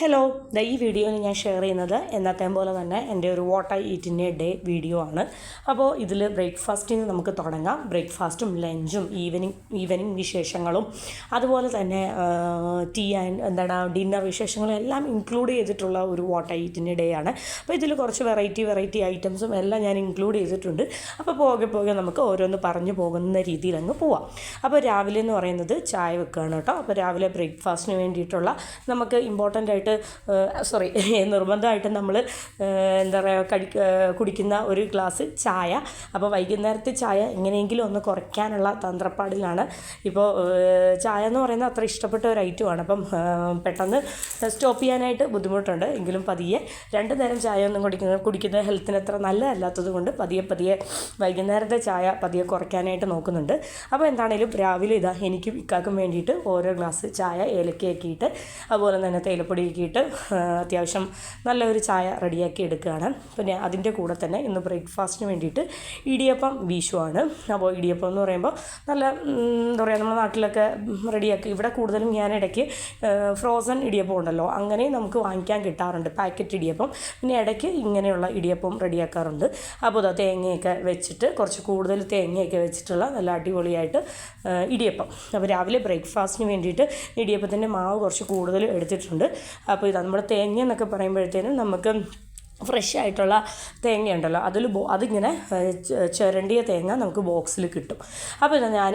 Hello, ഈ വീഡിയോയിൽ ഞാൻ ഷെയർ ചെയ്യുന്നത് എന്നത്തെയും പോലെ തന്നെ എൻ്റെ ഒരു what I eat in a day video ആണ്. അപ്പോൾ ഇതിൽ ബ്രേക്ക്ഫാസ്റ്റിന് നമുക്ക് തുടങ്ങാം. ബ്രേക്ക്ഫാസ്റ്റും ലഞ്ചും ഈവനിങ് വിശേഷങ്ങളും അതുപോലെ തന്നെ ടീ ആൻഡ് ഡിന്നർ വിശേഷങ്ങളും എല്ലാം ഇൻക്ലൂഡ് ചെയ്തിട്ടുള്ള ഒരു what I eat in a day ആണ്. അപ്പോൾ ഇതിൽ കുറച്ച് വെറൈറ്റി ഐറ്റംസും എല്ലാം ഞാൻ ഇൻക്ലൂഡ് ചെയ്തിട്ടുണ്ട്. അപ്പോൾ പോകെ നമുക്ക് ഓരോന്ന് പറഞ്ഞു പോകുന്ന രീതിയിൽ അങ്ങ് പോവാം. അപ്പോൾ രാവിലെ എന്ന് പറയുന്നത് ചായ വെക്കുകയാണ് കേട്ടോ. അപ്പോൾ രാവിലെ ബ്രേക്ക്ഫാസ്റ്റിന് വേണ്ടിയിട്ടുള്ള നമുക്ക് ഇമ്പോർട്ടൻ്റ് നിർബന്ധമായിട്ട് നമ്മൾ കുടിക്കുന്ന ഒരു ഗ്ലാസ് ചായ. അപ്പോൾ വൈകുന്നേരത്തെ ചായ എങ്ങനെയെങ്കിലും ഒന്ന് കുറയ്ക്കാനുള്ള തന്ത്രപ്പാടിലാണ്. ഇപ്പോൾ ചായ എന്ന് പറയുന്നത് അത്ര ഇഷ്ടപ്പെട്ട ഒരു ഐറ്റമാണ്. അപ്പം പെട്ടെന്ന് സ്റ്റോപ്പ് ചെയ്യാനായിട്ട് ബുദ്ധിമുട്ടുണ്ട്. എങ്കിലും പതിയെ 2 നേരം ചായ ഒന്നും കുടിക്കുന്നത് ഹെൽത്തിന് അത്ര നല്ലതല്ലാത്തത് കൊണ്ട് പതിയെ വൈകുന്നേരത്തെ ചായ പതിയെ കുറയ്ക്കാനായിട്ട് നോക്കുന്നുണ്ട്. അപ്പോൾ എന്താണേലും രാവിലെ എനിക്കും ഇക്കാക്കും വേണ്ടിയിട്ട് ഓരോ ഗ്ലാസ് ചായ ഏലക്കയാക്കിയിട്ട് അതുപോലെ തന്നെ തേയിലപ്പൊടി ആക്കിയിട്ട് അത്യാവശ്യം നല്ലൊരു ചായ റെഡിയാക്കി എടുക്കുകയാണ്. പിന്നെ അതിൻ്റെ കൂടെ തന്നെ ഇന്ന് ബ്രേക്ക്ഫാസ്റ്റിന് വേണ്ടിയിട്ട് ഇടിയപ്പം വീശുവാണ്. അപ്പോൾ ഇടിയപ്പം എന്ന് പറയുമ്പോൾ നല്ല നമ്മുടെ നാട്ടിലൊക്കെ റെഡിയാക്കി, ഇവിടെ കൂടുതലും ഞാൻ ഇടയ്ക്ക് ഫ്രോസൺ ഇടിയപ്പം ഉണ്ടല്ലോ, അങ്ങനെ നമുക്ക് വാങ്ങിക്കാൻ കിട്ടാറുണ്ട്, പാക്കറ്റ് ഇടിയപ്പം. പിന്നെ ഇടയ്ക്ക് ഇങ്ങനെയുള്ള ഇടിയപ്പം റെഡിയാക്കാറുണ്ട്. അപ്പോൾ തേങ്ങയൊക്കെ വെച്ചിട്ട് കുറച്ച് കൂടുതൽ തേങ്ങയൊക്കെ വെച്ചിട്ടുള്ള നല്ല അടിപൊളിയായിട്ട് ഇടിയപ്പം. അപ്പോൾ രാവിലെ ബ്രേക്ക്ഫാസ്റ്റിന് വേണ്ടിയിട്ട് ഇടിയപ്പത്തിൻ്റെ മാവ് കുറച്ച് കൂടുതൽ എടുത്തിട്ടുണ്ട്. അപ്പോൾ നമ്മുടെ തേങ്ങ എന്നൊക്കെ പറയുമ്പോഴത്തേനും നമുക്ക് ഫ്രഷ് ആയിട്ടുള്ള തേങ്ങയുണ്ടല്ലോ, അതിങ്ങനെ ചുരണ്ടിയ തേങ്ങ നമുക്ക് ബോക്സിൽ കിട്ടും. അപ്പോൾ ഞാൻ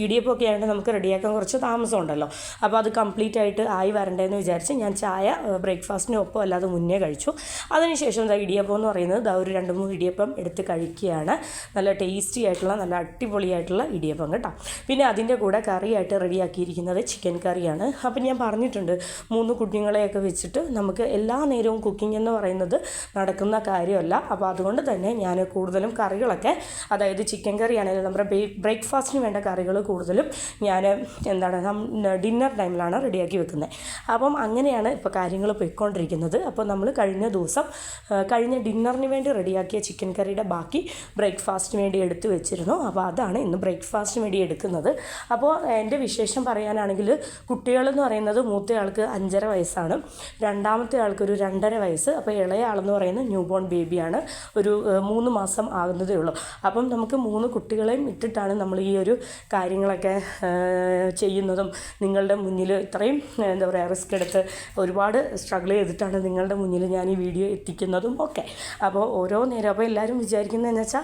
ഇടിയപ്പമൊക്കെ ആയിട്ട് നമുക്ക് റെഡിയാക്കാൻ കുറച്ച് താമസമുണ്ടല്ലോ. അപ്പോൾ അത് കംപ്ലീറ്റ് ആയിട്ട് ആയി വരണ്ടേന്ന് വിചാരിച്ച് ഞാൻ ചായ ബ്രേക്ക്ഫാസ്റ്റിനൊപ്പം അല്ലാതെ മുന്നേ കഴിച്ചു. അതിനുശേഷം ഇടിയപ്പം എന്ന് പറയുന്നത് ഒരു 2-3 ഇടിയപ്പം എടുത്ത് കഴിക്കുകയാണ്. നല്ല ടേസ്റ്റി ആയിട്ടുള്ള നല്ല അടിപൊളിയായിട്ടുള്ള ഇടിയപ്പം കേട്ടോ. പിന്നെ അതിൻ്റെ കൂടെ കറിയായിട്ട് റെഡിയാക്കിയിരിക്കുന്നത് ചിക്കൻ കറിയാണ്. അപ്പം ഞാൻ പറഞ്ഞിട്ടുണ്ട് 3 കുഞ്ഞുങ്ങളെയൊക്കെ വെച്ചിട്ട് നമുക്ക് എല്ലാ നേരവും കുക്കിംഗ് എന്ന് പറയുന്നത് നടക്കുന്ന കാര്യമല്ല. അപ്പോൾ അതുകൊണ്ട് തന്നെ ഞാൻ കൂടുതലും കറികളൊക്കെ, അതായത് ചിക്കൻ കറി ആണെങ്കിലും നമ്മുടെ ബ്രേക്ക്ഫാസ്റ്റിന് വേണ്ട കറികൾ കൂടുതലും ഞാൻ ഡിന്നർ ടൈമിലാണ് റെഡിയാക്കി വെക്കുന്നത്. അപ്പം അങ്ങനെയാണ് ഇപ്പോൾ കാര്യങ്ങൾ പോയിക്കൊണ്ടിരിക്കുന്നത്. അപ്പോൾ നമ്മൾ കഴിഞ്ഞ ഡിന്നറിന് വേണ്ടി റെഡിയാക്കിയ ചിക്കൻ കറിയുടെ ബാക്കി ബ്രേക്ക്ഫാസ്റ്റിന് വേണ്ടി എടുത്ത് വെച്ചിരുന്നു. അപ്പോൾ അതാണ് ഇന്ന് ബ്രേക്ക്ഫാസ്റ്റിന് വേണ്ടി എടുക്കുന്നത്. അപ്പോൾ എൻ്റെ വിശേഷം പറയാനാണെങ്കിൽ കുട്ടികളെന്ന് പറയുന്നത് മൂത്തയാൾക്ക് 5.5 വയസ്സാണ്, രണ്ടാമത്തെ ആൾക്ക് ഒരു 2.5 വയസ്സ്. അപ്പോൾ ഇളയ ആളെന്ന് പറയുന്നത് ന്യൂ ബോൺ ബേബിയാണ്, ഒരു 3 മാസം ആകുന്നതേ ഉള്ളൂ. അപ്പം നമുക്ക് 3 കുട്ടികളെയും ഇട്ടിട്ടാണ് നമ്മൾ ഈ ഒരു കാര്യങ്ങളൊക്കെ ചെയ്യുന്നതും നിങ്ങളുടെ മുന്നിൽ ഇത്രയും റിസ്ക് എടുത്ത് ഒരുപാട് സ്ട്രഗിൾ ചെയ്തിട്ടാണ് നിങ്ങളുടെ മുന്നിൽ ഞാൻ ഈ വീഡിയോ എത്തിക്കുന്നതും ഒക്കെ. അപ്പോൾ ഓരോ നേരം അപ്പോൾ എല്ലാവരും വിചാരിക്കുന്നതെന്ന് വെച്ചാൽ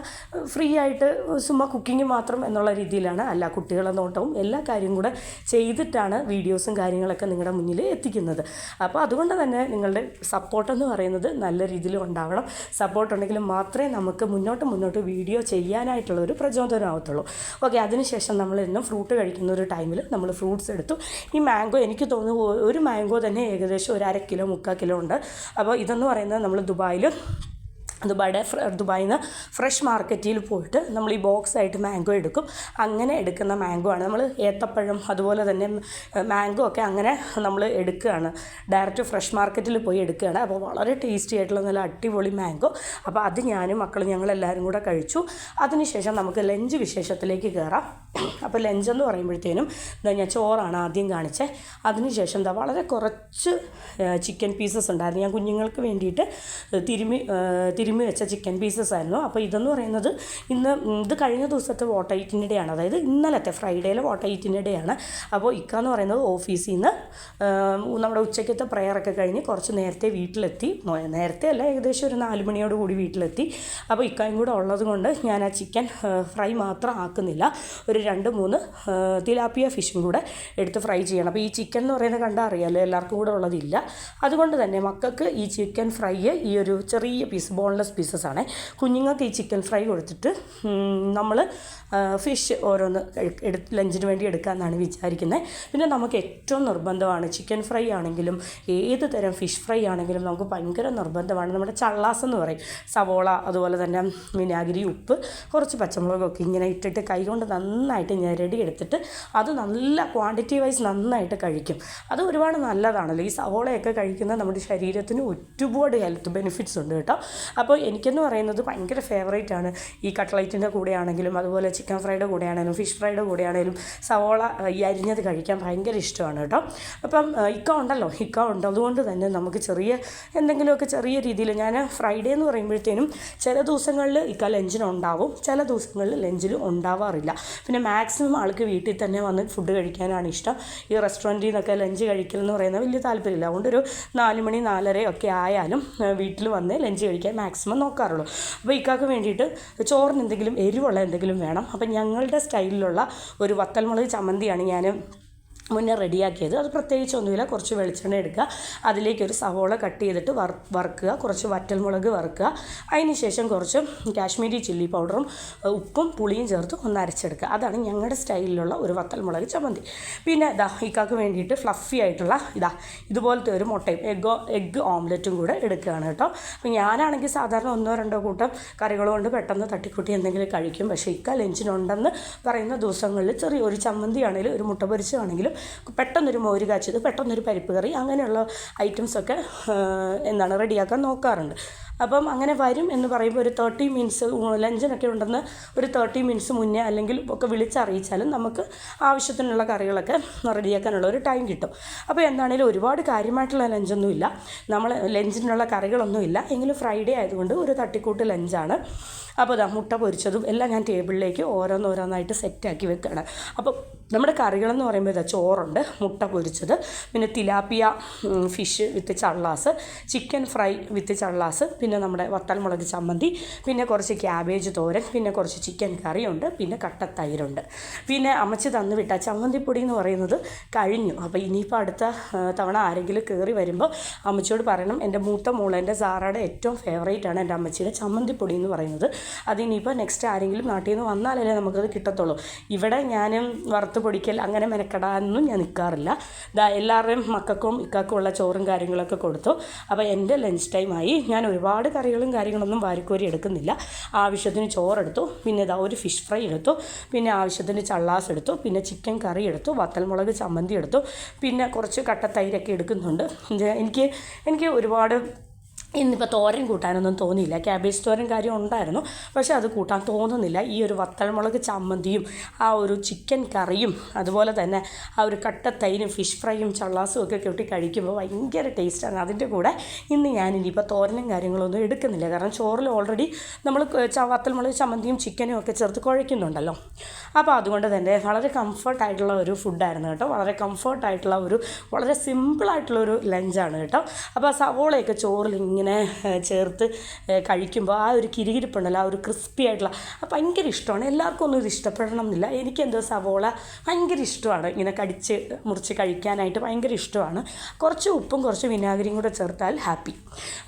ഫ്രീ ആയിട്ട് ചുമ്മാ കുക്കിംഗ് മാത്രം എന്നുള്ള രീതിയിലാണ്. അല്ല, കുട്ടികളെ നോട്ടവും എല്ലാ കാര്യം കൂടെ ചെയ്തിട്ടാണ് വീഡിയോസും കാര്യങ്ങളൊക്കെ നിങ്ങളുടെ മുന്നിൽ എത്തിക്കുന്നത്. അപ്പോൾ അതുകൊണ്ട് തന്നെ നിങ്ങളുടെ സപ്പോർട്ടെന്ന് പറയുന്നത് നല്ല രീതിയിൽ ഉണ്ടാവണം. സപ്പോർട്ട് ഉണ്ടെങ്കിൽ മാത്രമേ നമുക്ക് മുന്നോട്ട് വീഡിയോ ചെയ്യാനായിട്ടുള്ളൊരു പ്രചോദനമാകത്തുള്ളൂ. ഓക്കെ, അതിനുശേഷം നമ്മൾ എന്നും ഫ്രൂട്ട് കഴിക്കുന്ന ഒരു ടൈമിൽ നമ്മൾ ഫ്രൂട്ട്സ് എടുത്തു. ഈ മാംഗോ എനിക്ക് തോന്നുന്നു ഒരു മാംഗോ തന്നെ ഏകദേശം ഒരു 1/2 കിലോ 3/4 കിലോ ഉണ്ട്. അപ്പോൾ ഇതെന്ന് പറയുന്നത് നമ്മൾ ദുബായിൽ നിന്ന് ഫ്രഷ് മാർക്കറ്റിൽ പോയിട്ട് നമ്മൾ ഈ ബോക്സായിട്ട് മാംഗോ എടുക്കും. അങ്ങനെ എടുക്കുന്ന മാംഗോ ആണ്. നമ്മൾ ഏത്തപ്പഴം അതുപോലെ തന്നെ മാംഗോ ഒക്കെ അങ്ങനെ നമ്മൾ എടുക്കുകയാണ്, ഡയറക്റ്റ് ഫ്രഷ് മാർക്കറ്റിൽ പോയി എടുക്കുകയാണ്. അപ്പോൾ വളരെ ടേസ്റ്റി ആയിട്ടുള്ള നല്ല അടിപൊളി മാംഗോ. അപ്പോൾ അത് ഞാനും മക്കളും ഞങ്ങളെല്ലാവരും കൂടെ കഴിച്ചു. അതിനുശേഷം നമുക്ക് ലഞ്ച് വിശേഷത്തിലേക്ക് കയറാം. അപ്പോൾ ലഞ്ചെന്ന് പറയുമ്പോഴത്തേനും ഞാൻ ചോറാണ് ആദ്യം കാണിച്ചത്. അതിനുശേഷം വളരെ കുറച്ച് ചിക്കൻ പീസസ് ഉണ്ടായിരുന്നു. ഞാൻ കുഞ്ഞുങ്ങൾക്ക് വേണ്ടിയിട്ട് തിരുമ്മി വെച്ച ചിക്കൻ പീസസ് ആയിരുന്നു. അപ്പോൾ ഇതെന്ന് പറയുന്നത് ഇത് കഴിഞ്ഞ ദിവസത്തെ what I eat in a day ആണ്, അതായത് ഇന്നലത്തെ ഫ്രൈഡേയിലെ what I eat in a day ആണ്. അപ്പോൾ ഇക്കാന്ന് പറയുന്നത് ഓഫീസിൽ നിന്ന് നമ്മുടെ ഉച്ചയ്ക്കത്തെ പ്രെയറൊക്കെ കഴിഞ്ഞ് കുറച്ച് നേരത്തെ വീട്ടിലെത്തി. നേരത്തെ അല്ല, ഏകദേശം ഒരു 4 മണിയോട് കൂടി വീട്ടിലെത്തി. അപ്പോൾ ഇക്കായും കൂടെ ഉള്ളത് കൊണ്ട് ഞാൻ ആ ചിക്കൻ ഫ്രൈ മാത്രം ആക്കുന്നില്ല, ഒരു 2-3 തിലാപ്പിയ ഫിഷും കൂടെ എടുത്ത് ഫ്രൈ ചെയ്യണം. അപ്പോൾ ഈ ചിക്കൻ എന്ന് പറയുന്നത് കണ്ടാൽ അറിയാമല്ലോ, എല്ലാവർക്കും കൂടെ ഉള്ളതില്ല. അതുകൊണ്ട് തന്നെ മക്കൾക്ക് ഈ ചിക്കൻ ഫ്രൈ ഈ ഒരു ചെറിയ പീസ് ബോൺലെസ് പീസസ് ആണ്. കുഞ്ഞുങ്ങൾക്ക് ഈ ചിക്കൻ ഫ്രൈ കൊടുത്തിട്ട് നമ്മൾ ഫിഷ് ഓരോന്ന് ലഞ്ചിന് വേണ്ടി എടുക്കാമെന്നാണ് വിചാരിക്കുന്നത്. പിന്നെ നമുക്ക് ഏറ്റവും നിർബന്ധമാണ് ചിക്കൻ ഫ്രൈ ആണെങ്കിലും ഏത് തരം ഫിഷ് ഫ്രൈ ആണെങ്കിലും നമുക്ക് ഭയങ്കര നിർബന്ധമാണ് നമ്മുടെ ചള്ളാസ് എന്ന് പറയും. സവോള അതുപോലെ തന്നെ വിനാഗിരി, ഉപ്പ്, കുറച്ച് പച്ചമുളകൊക്കെ ഇങ്ങനെ ഇട്ടിട്ട് കൈകൊണ്ട് നന്നായിട്ട് ഞെരടി എടുത്തിട്ട് അത് നല്ല ക്വാണ്ടിറ്റി വൈസ് നന്നായിട്ട് കഴിക്കും. അത് ഒരുപാട് നല്ലതാണല്ലോ. ഈ സവോളയൊക്കെ കഴിക്കുന്നത് നമ്മുടെ ശരീരത്തിന് ഒരുപാട് ഹെൽത്ത് ബെനിഫിറ്റ്സ് ഉണ്ട് കേട്ടോ. അപ്പോൾ എനിക്കെന്ന് പറയുന്നത് ഭയങ്കര ഫേവറേറ്റാണ് ഈ കട്ട്ലൈറ്റിൻ്റെ കൂടെയാണെങ്കിലും അതുപോലെ ചിക്കൻ ഫ്രൈയുടെ കൂടെയാണെങ്കിലും ഫിഷ് ഫ്രൈയുടെ കൂടെയാണെങ്കിലും സവോള ഈ അരിഞ്ഞത് കഴിക്കാൻ ഭയങ്കര ഇഷ്ടമാണ് കേട്ടോ. അപ്പം ഇക്ക ഉണ്ട്, അതുകൊണ്ട് തന്നെ നമുക്ക് എന്തെങ്കിലുമൊക്കെ ചെറിയ രീതിയിൽ ഞാൻ ഫ്രൈഡേ എന്ന് പറയുമ്പോഴത്തേനും ചില ദിവസങ്ങളിൽ ഇക്ക ലഞ്ചിനുണ്ടാവും, ചില ദിവസങ്ങളിൽ ലഞ്ചിൽ ഉണ്ടാവാറില്ല. പിന്നെ മാക്സിമം ആൾക്ക് വീട്ടിൽ തന്നെ വന്ന് ഫുഡ് കഴിക്കാനാണ് ഇഷ്ടം. ഈ റെസ്റ്റോറൻറ്റിൽ നിന്നൊക്കെ ലഞ്ച് കഴിക്കൽ എന്ന് പറയുന്നത് വലിയ താല്പര്യമില്ല. അതുകൊണ്ട് ഒരു 4 മണി 4:30 ഒക്കെ ആയാലും വീട്ടിൽ വന്ന് ലഞ്ച് കഴിക്കാൻ മാക്സിമം നോക്കാറുള്ളൂ. അപ്പോൾ ഇക്കാക്ക് വേണ്ടിയിട്ട് ചോറിന് എന്തെങ്കിലും എരിവുള്ള എന്തെങ്കിലും വേണം. അപ്പം ഞങ്ങളുടെ സ്റ്റൈലിലുള്ള ഒരു വത്തൽമുളക് ചമ്മന്തിയാണ് ഞാൻ മുന്നേ റെഡിയാക്കിയത്. അത് പ്രത്യേകിച്ചൊന്നുമില്ല, കുറച്ച് വെളിച്ചെണ്ണ എടുക്കുക, അതിലേക്കൊരു സവോള കട്ട് ചെയ്തിട്ട് വറുക്കുക, കുറച്ച് വറ്റൽമുളക് വറുക്കുക, അതിന് ശേഷം കുറച്ച് കാശ്മീരി ചില്ലി പൗഡറും ഉപ്പും പുളിയും ചേർത്ത് ഒന്ന് അരച്ചെടുക്കുക. അതാണ് ഞങ്ങളുടെ സ്റ്റൈലിലുള്ള ഒരു വത്തൽമുളക് ചമ്മന്തി. പിന്നെ ഇക്കാക്ക് വേണ്ടിയിട്ട് ഫ്ലഫി ആയിട്ടുള്ള ഇതുപോലത്തെ ഒരു മുട്ടയും എഗ്ഗ് ഓംലെറ്റും കൂടെ എടുക്കുകയാണ് കേട്ടോ. അപ്പോൾ ഞാനാണെങ്കിൽ സാധാരണ 1-2 കൂട്ടം കറികൾ കൊണ്ട് പെട്ടെന്ന് തട്ടിക്കൂട്ടി എന്തെങ്കിലും കഴിക്കും. പക്ഷേ ഇക്ക ലഞ്ചിനുണ്ടെന്ന് പറയുന്ന ദിവസങ്ങളിൽ ചെറിയൊരു ചമ്മന്തി ആണെങ്കിലും ഒരു മുട്ട പൊരിച്ചാണെങ്കിലും പെട്ടെന്നൊരു മോര് കാച്ചത്, പെട്ടെന്നൊരു പരിപ്പ് കറി, അങ്ങനെയുള്ള ഐറ്റംസൊക്കെ റെഡിയാക്കാൻ നോക്കാറുണ്ട്. അപ്പം അങ്ങനെ വരും എന്ന് പറയുമ്പോൾ ഒരു 30 മിനിറ്റ്സ് ലഞ്ചിനൊക്കെ ഉണ്ടെന്ന് ഒരു 30 മിനിറ്റ്സ് മുന്നേ അല്ലെങ്കിൽ ഒക്കെ വിളിച്ചറിയിച്ചാലും നമുക്ക് ആവശ്യത്തിനുള്ള കറികളൊക്കെ റെഡിയാക്കാനുള്ള ഒരു ടൈം കിട്ടും. അപ്പോൾ എന്താണെങ്കിലും ഒരുപാട് കാര്യമായിട്ടുള്ള ലഞ്ചൊന്നുമില്ല, നമ്മൾ ലഞ്ചിനുള്ള കറികളൊന്നുമില്ല, എങ്കിലും ഫ്രൈഡേ ആയതുകൊണ്ട് ഒരു തട്ടിക്കൂട്ട് ലഞ്ചാണ്. അപ്പോൾ മുട്ട പൊരിച്ചതും എല്ലാം ഞാൻ ടേബിളിലേക്ക് ഓരോന്നോരോന്നായിട്ട് സെറ്റാക്കി വെക്കുകയാണ്. അപ്പോൾ നമ്മുടെ കറികളെന്ന് പറയുമ്പോൾ ചോറുണ്ട്, മുട്ട പൊരിച്ചത്, പിന്നെ തിലാപ്പിയ ഫിഷ് വിത്ത് ചള്ളാസ്, ചിക്കൻ ഫ്രൈ വിത്ത് ചള്ളാസ്, പിന്നെ നമ്മുടെ വത്തൽമുളക് ചമ്മന്തി, പിന്നെ കുറച്ച് ക്യാബേജ് തോരൻ, പിന്നെ കുറച്ച് ചിക്കൻ കറിയുണ്ട്, പിന്നെ കട്ടത്തൈരുണ്ട്. പിന്നെ അമ്മച്ചി തന്നു വിട്ട ചമ്മന്തിപ്പൊടി എന്ന് പറയുന്നത് കഴിഞ്ഞു. അപ്പോൾ ഇനിയിപ്പോൾ അടുത്ത തവണ ആരെങ്കിലും കയറി വരുമ്പോൾ അമ്മച്ചിയോട് പറയണം, എൻ്റെ മൂത്ത മോള് എൻ്റെ സാറയുടെ ഏറ്റവും ഫേവറേറ്റാണ് എൻ്റെ അമ്മച്ചിയുടെ ചമ്മന്തിപ്പൊടി എന്ന് പറയുന്നത്. അതിനിപ്പോൾ നെക്സ്റ്റ് ആരെങ്കിലും നാട്ടിൽ നിന്ന് വന്നാലല്ലേ നമുക്കത് കിട്ടത്തുള്ളൂ. ഇവിടെ ഞാനും വറുത്ത് പൊടിക്കൽ അങ്ങനെ മെനക്കെടാനൊന്നും ഞാൻ നിൽക്കാറില്ല. എല്ലാവരുടെയും മക്കൾക്കും ഇക്കാക്കും ഉള്ള ചോറും കാര്യങ്ങളൊക്കെ കൊടുത്തു. അപ്പോൾ എൻ്റെ ലഞ്ച് ടൈമായി. ഞാൻ ഒരുപാട് കാര്യങ്ങളൊന്നും വാരിക്കോരി എടുക്കുന്നില്ല. ആവശ്യത്തിന് ചോറെടുത്തു, പിന്നെ ഒരു ഫിഷ് ഫ്രൈ എടുത്തു, പിന്നെ ആവശ്യത്തിന് ചള്ളാസ് എടുത്തു, പിന്നെ ചിക്കൻ കറി എടുത്തു, വത്തൽമുളക് ചമ്മന്തി എടുത്തു, പിന്നെ കുറച്ച് കട്ടത്തൈരൊക്കെ എടുക്കുന്നുണ്ട്. എനിക്ക് ഒരുപാട് ഇന്നിപ്പോൾ തോരൻ കൂട്ടാനൊന്നും തോന്നിയില്ല. ക്യാബേജ് തോരൻ കാര്യം ഉണ്ടായിരുന്നു, പക്ഷേ അത് കൂട്ടാൻ തോന്നുന്നില്ല. ഈ ഒരു വത്തൽമുളക് ചമ്മന്തിയും ആ ഒരു ചിക്കൻ കറിയും അതുപോലെ തന്നെ ആ ഒരു കട്ടത്തൈരും ഫിഷ് ഫ്രൈയും ചള്ളാസും ഒക്കെ കൂട്ടി കഴിക്കുമ്പോൾ ഭയങ്കര ടേസ്റ്റാണ്. അതിൻ്റെ കൂടെ ഇന്ന് ഞാനിനിയിപ്പോൾ തോരനും കാര്യങ്ങളൊന്നും എടുക്കുന്നില്ല, കാരണം ചോറിൽ ഓൾറെഡി നമ്മൾ വത്തൽമുളക് ചമ്മന്തിയും ചിക്കനും ഒക്കെ ചേർത്ത് കുഴയ്ക്കുന്നുണ്ടല്ലോ. അപ്പോൾ അതുകൊണ്ട് തന്നെ വളരെ കംഫർട്ടായിട്ടുള്ള ഒരു ഫുഡായിരുന്നു കേട്ടോ. വളരെ സിമ്പിളായിട്ടുള്ളൊരു ലഞ്ചാണ് കേട്ടോ. അപ്പോൾ സവോളയൊക്കെ ചോറിൽ ഇങ്ങനെ ചേർത്ത് കഴിക്കുമ്പോൾ ആ ഒരു കിരികിരിപ്പുണ്ടല്ലോ, ആ ഒരു ക്രിസ്പി ആയിട്ടുള്ള ഭയങ്കര ഇഷ്ടമാണ്. എല്ലാവർക്കും ഒന്നും ഇത് ഇഷ്ടപ്പെടണം എന്നില്ല. എനിക്കെന്തോ സവോള ഭയങ്കര ഇഷ്ടമാണ്, ഇങ്ങനെ മുറിച്ച് കഴിക്കാനായിട്ട് ഭയങ്കര ഇഷ്ടമാണ്. കുറച്ച് ഉപ്പും കുറച്ച് വിനാഗിരിയും കൂടെ ചേർത്താൽ ഹാപ്പി.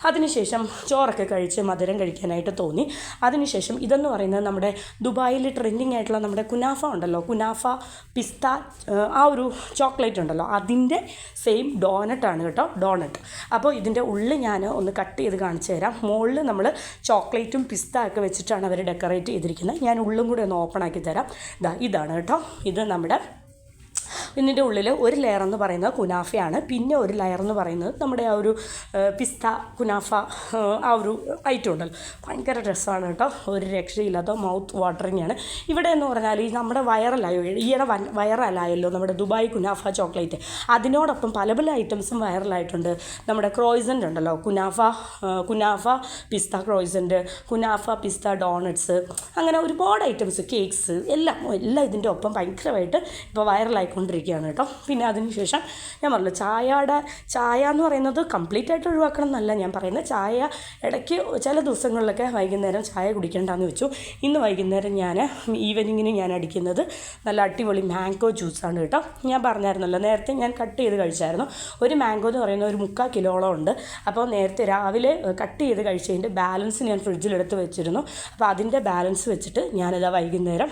അതിനുശേഷം ചോറൊക്കെ കഴിച്ച് മധുരം കഴിക്കാനായിട്ട് തോന്നി. അതിനുശേഷം ഇതെന്ന് പറയുന്നത് നമ്മുടെ ദുബായിൽ ട്രെൻഡിങ് ആയിട്ടുള്ള നമ്മുടെ കുനാഫ ഉണ്ടല്ലോ, കുനാഫ പിസ്ത ആ ഒരു ചോക്ലേറ്റ് ഉണ്ടല്ലോ, അതിൻ്റെ സെയിം ഡോണറ്റാണ് കേട്ടോ, ഡോണറ്റ്. അപ്പോൾ ഇതിൻ്റെ ഉള്ളിൽ ഞാൻ ഒന്ന് കട്ട് ചെയ്ത് കാണിച്ചു തരാം. മുകളിൽ നമ്മൾ ചോക്ലേറ്റും പിസ്ത ഒക്കെ വെച്ചിട്ടാണ് അവർ ഡെക്കറേറ്റ് ചെയ്തിരിക്കുന്നത്. ഞാൻ ഉള്ളും കൂടി ഒന്ന് ഓപ്പൺ ആക്കി തരാം. ഇതാണ് കേട്ടോ, ഇത് നമ്മുടെ ഇതിൻ്റെ ഉള്ളിൽ ഒരു ലെയർ എന്ന് പറയുന്നത് കുനാഫയാണ്, പിന്നെ ഒരു ലെയർ എന്ന് പറയുന്നത് നമ്മുടെ ആ ഒരു പിസ്ത കുനാഫ ആ ഒരു ഐറ്റം ഉണ്ടല്ലോ. ഭയങ്കര രസമാണ് കേട്ടോ, ഒരു രക്ഷയില്ലാത്ത മൗത്ത് വാട്ടറിങ് ആണ്. ഇവിടെ എന്ന് പറഞ്ഞാൽ ഈ നമ്മുടെ വൈറലായല്ലോ നമ്മുടെ ദുബായ് കുനാഫ ചോക്ലേറ്റ്. അതിനോടൊപ്പം പല ഐറ്റംസും വൈറലായിട്ടുണ്ട്. നമ്മുടെ ക്രോയിസൻ്റ് ഉണ്ടല്ലോ, കുനാഫ പിസ്ത ക്രോയിസൻ്റ്, കുനാഫ പിസ്ത ഡോണറ്റ്സ്, അങ്ങനെ ഒരുപാട് ഐറ്റംസ്, കേക്ക്സ് എല്ലാം ഇതിൻ്റെ ഒപ്പം ഭയങ്കരമായിട്ട് ഇപ്പോൾ വൈറലായിക്കൊണ്ടിരിക്കുകയാണ് കേട്ടോ. പിന്നെ അതിനുശേഷം ഞാൻ പറഞ്ഞു ചായ എന്ന് പറയുന്നത് കംപ്ലീറ്റ് ആയിട്ട് ഒഴിവാക്കണം എന്നല്ല ഞാൻ പറയുന്നത്. ചായ ഇടയ്ക്ക് ചില ദിവസങ്ങളിലൊക്കെ വൈകുന്നേരം ചായ കുടിക്കേണ്ടെന്ന് വെച്ചു. ഇന്ന് വൈകുന്നേരം ഈവനിങ്ങിന് ഞാൻ അടിക്കുന്നത് നല്ല അടിപൊളി മാംഗോ ജ്യൂസാണ് കേട്ടോ. ഞാൻ പറഞ്ഞായിരുന്നല്ലോ, നേരത്തെ ഞാൻ കട്ട് ചെയ്ത് കഴിച്ചായിരുന്നു. ഒരു മാംഗോ എന്ന് പറയുന്നത് ഒരു 3/4 കിലോളം ഉണ്ട്. അപ്പോൾ നേരത്തെ രാവിലെ കട്ട് ചെയ്ത് കഴിച്ചതിൻ്റെ ബാലൻസ് ഞാൻ ഫ്രിഡ്ജിലെടുത്ത് വെച്ചിരുന്നു. അപ്പോൾ അതിൻ്റെ ബാലൻസ് വെച്ചിട്ട് ഞാനിതാ വൈകുന്നേരം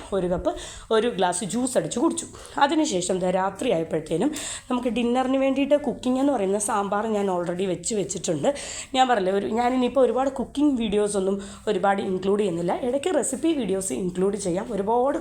ഒരു ഗ്ലാസ് ജ്യൂസ് അടിച്ച് കുടിച്ചു. അതിനുശേഷം രാത്രി ആയപ്പോഴത്തേനും നമുക്ക് ഡിന്നറിന് വേണ്ടിയിട്ട് കുക്കിംഗ് എന്ന് പറയുന്ന സാമ്പാർ ഞാൻ ഓൾറെഡി വെച്ചിട്ടുണ്ട്. ഞാൻ പറഞ്ഞില്ലേ ഞാനിനിയിപ്പോൾ ഒരുപാട് കുക്കിംഗ് വീഡിയോസൊന്നും ഒരുപാട് ഇൻക്ലൂഡ് ചെയ്യുന്നില്ല. ഇടയ്ക്ക് റെസിപ്പി വീഡിയോസ് ഇൻക്ലൂഡ് ചെയ്യാം. ഒരുപാട്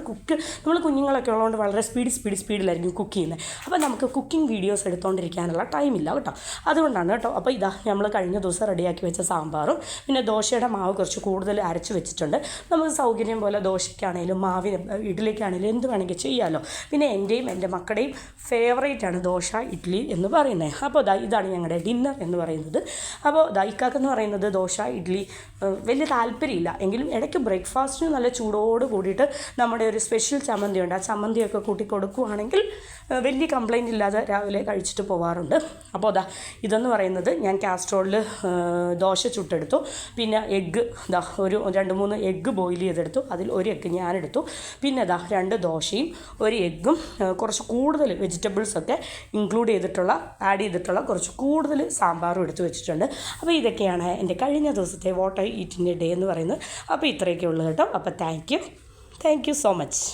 നമ്മൾ കുഞ്ഞുങ്ങളൊക്കെ ഉള്ളതുകൊണ്ട് വളരെ സ്പീഡിലായിരിക്കും കുക്ക് ചെയ്യുന്നത്. അപ്പോൾ നമുക്ക് കുക്കിംഗ് വീഡിയോസ് എടുത്തുകൊണ്ടിരിക്കാനുള്ള ടൈമില്ല കേട്ടോ. അതുകൊണ്ടാണ് കേട്ടോ. അപ്പോൾ ഇതാ നമ്മൾ കഴിഞ്ഞ ദിവസം റെഡിയാക്കി വെച്ച സാമ്പാറും പിന്നെ ദോശയുടെ മാവ് കുറച്ച് കൂടുതൽ അരച്ച് വെച്ചിട്ടുണ്ട്. നമുക്ക് സൗകര്യം പോലെ ദോശയ്ക്കാണെങ്കിലും മാവിന് ഇഡ്ഡലിക്കാണെങ്കിലും എന്ത് വേണമെങ്കിൽ ചെയ്യാമല്ലോ. പിന്നെ എൻ്റെയും എൻ്റെ മക്കളുടെയും ഫേവറേറ്റാണ് ദോശ ഇഡ്ഡലി എന്ന് പറയുന്നത്. അപ്പോൾ ഇതാണ് ഞങ്ങളുടെ ഡിന്നർ എന്ന് പറയുന്നത്. അപ്പോൾ ഇക്കാക്കെന്ന് പറയുന്നത് ദോശ ഇഡ്ഡലി വലിയ താല്പര്യമില്ല എങ്കിലും ഇടയ്ക്ക് ബ്രേക്ക്ഫാസ്റ്റിന് നല്ല ചൂടോട് കൂടിയിട്ട് നമ്മുടെ ഒരു സ്പെഷ്യൽ ചമ്മന്തിയുണ്ട്. ആ ചമ്മന്തിയൊക്കെ കൂട്ടി കൊടുക്കുകയാണെങ്കിൽ വലിയ കംപ്ലൈൻ്റ് ഇല്ലാതെ രാവിലെ കഴിച്ചിട്ട് പോകാറുണ്ട്. അപ്പോൾ ഇതെന്ന് പറയുന്നത് ഞാൻ കാസ്ട്രോളിൽ ദോശ ചുട്ടെടുത്തു. പിന്നെ എഗ്ഗ് ഒരു 2-3 എഗ്ഗ് ബോയിൽ ചെയ്തെടുത്തു. അതിൽ ഒരു എഗ്ഗ് ഞാനെടുത്തു. പിന്നെ 2 ദോശയും ഒരു എഗ്ഗും കുറച്ച് കൂടുതൽ വെജിറ്റബിൾസൊക്കെ ആഡ് ചെയ്തിട്ടുള്ള കുറച്ച് കൂടുതൽ സാമ്പാറും എടുത്ത് വെച്ചിട്ടുണ്ട്. അപ്പോൾ ഇതൊക്കെയാണ് എൻ്റെ കഴിഞ്ഞ ദിവസത്തെ what I eat in a day എന്ന് പറയുന്നത്. അപ്പോൾ ഇത്രയൊക്കെ ഉള്ളൂ കേട്ടോ. അപ്പോൾ താങ്ക് യു സോ മച്ച്.